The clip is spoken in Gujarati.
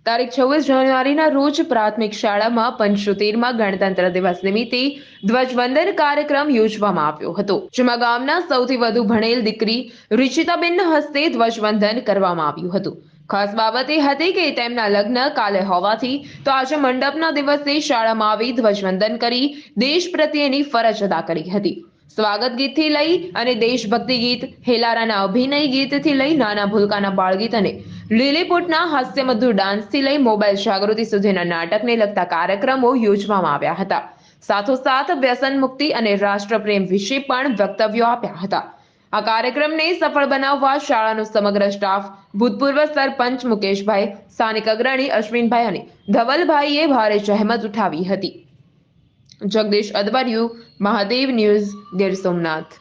તારીખ 26 જાન્યુઆરીના રોજ પ્રાથમિક શાળામાં 75માં ગણતંત્ર દિવસ નિમિત્તે ધ્વજવંદન કાર્યક્રમ યોજવામાં આવ્યો હતો, જેમાં ગામના સૌથી વધુ ભણેલ દીકરી રુચિતાબેનના હસ્તે ધ્વજવંદન કરવામાં આવ્યું હતું। ખાસ બાબત એ હતી કે તેમના લગ્ન કાલે હોવાથી તો આજે મંડપના દિવસે શાળામાં આવી ધ્વજવંદન કરી દેશ પ્રત્યેની ફરજ અદા કરી હતી। સ્વાગત ગીતથી લઈ અને દેશભક્તિ ગીત, હેલારાના અભિનય ગીતથી લઈ નાના ભૂલકાના બાળગીત અને લીલીપુટના હાસ્યમધુર ડાન્સથી લઈ મોબાઈલ જાગૃતિ સુધીના નાટકને લગતા કાર્યક્રમો યોજવામાં આવ્યા હતા। સાથોસાથ વ્યસન મુક્તિ અને રાષ્ટ્રપ્રેમ વિશે પણ વક્તવ્યો આપ્યા હતા। આ કાર્યક્રમને સફળ બનાવવા શાળાનો સમગ્ર સ્ટાફ, ભૂતપૂર્વ સરપંચ મુકેશભાઈ, સ્થાનિક અગ્રણી અશ્વિનભાઈ અને ધવલભાઈએ ભારે જહેમત ઉઠાવી હતી। જગદીશ અદવારિયું, મહાદેવ ન્યૂઝ, ગીર સોમનાથ।